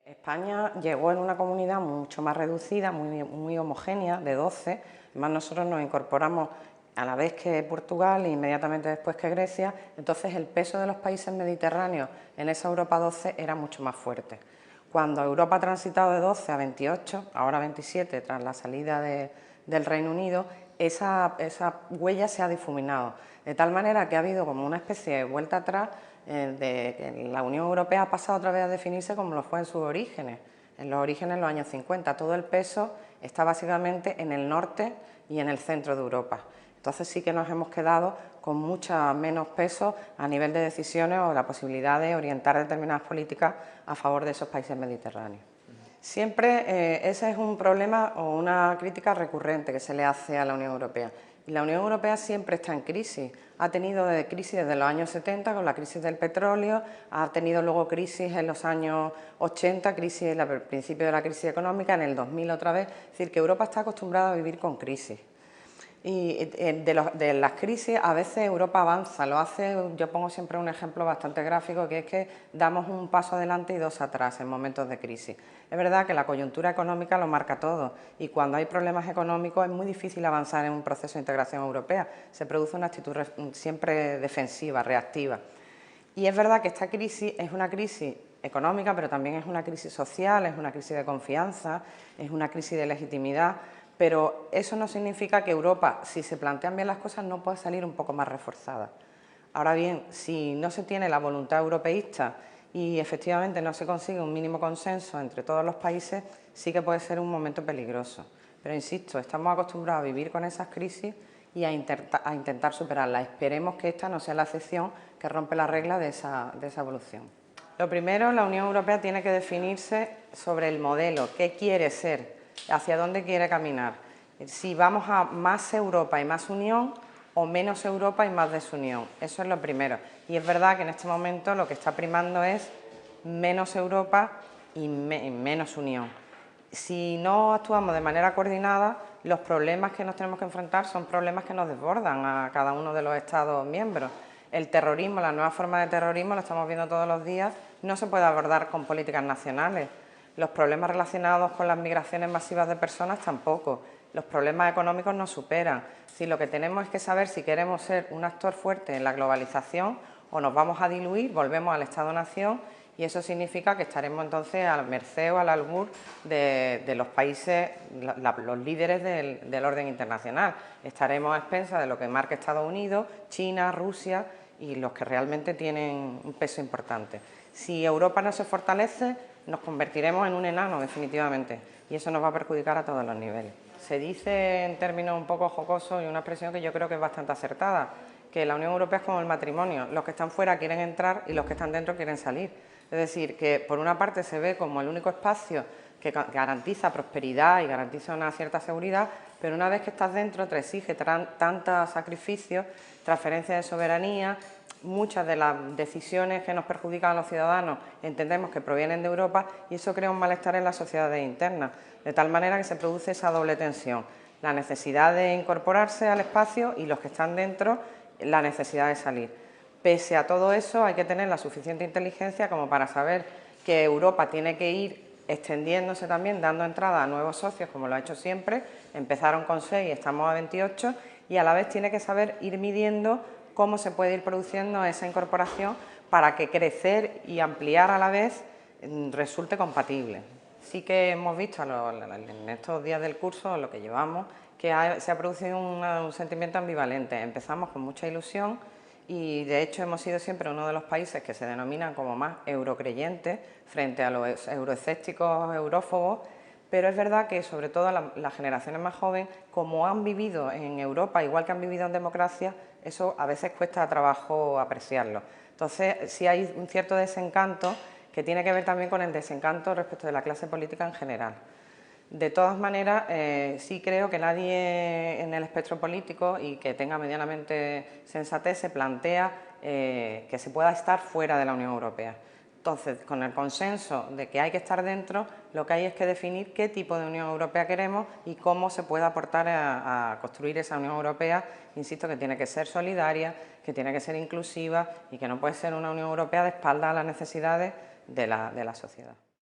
España llegó en una comunidad mucho más reducida, muy homogénea, de 12, además nosotros nos incorporamos a la vez que Portugal e inmediatamente después que Grecia, entonces el peso de los países mediterráneos en esa Europa 12 era mucho más fuerte. Cuando Europa ha transitado de 12 a 28, ahora 27 tras la salida del Reino Unido, esa huella se ha difuminado, de tal manera que ha habido como una especie de vuelta atrás de que la Unión Europea ha pasado otra vez a definirse como lo fue en sus orígenes. En los orígenes, en los años 50, todo el peso está básicamente en el norte y en el centro de Europa. Entonces sí que nos hemos quedado con mucho menos peso a nivel de decisiones o la posibilidad de orientar determinadas políticas a favor de esos países mediterráneos. Siempre ese es un problema o una crítica recurrente que se le hace a la Unión Europea. La Unión Europea siempre está en crisis, ha tenido crisis desde los años 70 con la crisis del petróleo, ha tenido luego crisis en los años 80, crisis al principio de la crisis económica, en el 2000 otra vez, es decir, que Europa está acostumbrada a vivir con crisis. Y de las crisis a veces Europa avanza, lo hace, yo pongo siempre un ejemplo bastante gráfico, que es que damos un paso adelante y dos atrás en momentos de crisis. Es verdad que la coyuntura económica lo marca todo y cuando hay problemas económicos es muy difícil avanzar en un proceso de integración europea, se produce una actitud siempre defensiva, reactiva. Y es verdad que esta crisis es una crisis económica, pero también es una crisis social, es una crisis de confianza, es una crisis de legitimidad, pero eso no significa que Europa, si se plantean bien las cosas, no pueda salir un poco más reforzada. Ahora bien, si no se tiene la voluntad europeísta y efectivamente no se consigue un mínimo consenso entre todos los países, sí que puede ser un momento peligroso. Pero insisto, estamos acostumbrados a vivir con esas crisis y a intentar superarlas. Esperemos que esta no sea la excepción que rompe la regla de esa evolución. Lo primero, la Unión Europea tiene que definirse sobre el modelo, qué quiere ser, hacia dónde quiere caminar, si vamos a más Europa y más unión o menos Europa y más desunión, eso es lo primero. Y es verdad que en este momento lo que está primando es menos Europa y menos unión. Si no actuamos de manera coordinada, los problemas que nos tenemos que enfrentar son problemas que nos desbordan a cada uno de los Estados miembros. El terrorismo, la nueva forma de terrorismo, lo estamos viendo todos los días, no se puede abordar con políticas nacionales. Los problemas relacionados con las migraciones masivas de personas tampoco. Los problemas económicos nos superan. Si lo que tenemos es que saber si queremos ser un actor fuerte en la globalización o nos vamos a diluir, volvemos al Estado-nación y eso significa que estaremos entonces a merced o al albur de los países, los líderes del orden internacional. Estaremos a expensas de lo que marca Estados Unidos, China, Rusia y los que realmente tienen un peso importante. Si Europa no se fortalece, nos convertiremos en un enano definitivamente y eso nos va a perjudicar a todos los niveles. Se dice en términos un poco jocosos y una expresión que yo creo que es bastante acertada, que la Unión Europea es como el matrimonio, los que están fuera quieren entrar y los que están dentro quieren salir. Es decir, que por una parte se ve como el único espacio que garantiza prosperidad y garantiza una cierta seguridad, pero una vez que estás dentro te exige tantos sacrificios, transferencia de soberanía. Muchas de las decisiones que nos perjudican a los ciudadanos entendemos que provienen de Europa y eso crea un malestar en las sociedades internas, de tal manera que se produce esa doble tensión, la necesidad de incorporarse al espacio y los que están dentro, la necesidad de salir. Pese a todo eso hay que tener la suficiente inteligencia como para saber que Europa tiene que ir extendiéndose también, dando entrada a nuevos socios, como lo ha hecho siempre, empezaron con 6 y estamos a 28, y a la vez tiene que saber ir midiendo cómo se puede ir produciendo esa incorporación para que crecer y ampliar a la vez resulte compatible. Sí que hemos visto en estos días del curso, en lo que llevamos, que se ha producido un sentimiento ambivalente. Empezamos con mucha ilusión y de hecho hemos sido siempre uno de los países que se denominan como más eurocreyentes frente a los euroescépticos, eurófobos, pero es verdad que sobre todo las generaciones más jóvenes, como han vivido en Europa igual que han vivido en democracia, eso a veces cuesta trabajo apreciarlo. Entonces sí hay un cierto desencanto que tiene que ver también con el desencanto respecto de la clase política en general. De todas maneras, sí creo que nadie en el espectro político y que tenga medianamente sensatez se plantea que se pueda estar fuera de la Unión Europea. Entonces, con el consenso de que hay que estar dentro, lo que hay es que definir qué tipo de Unión Europea queremos y cómo se puede aportar a construir esa Unión Europea. Insisto, que tiene que ser solidaria, que tiene que ser inclusiva y que no puede ser una Unión Europea de espaldas a las necesidades de la sociedad.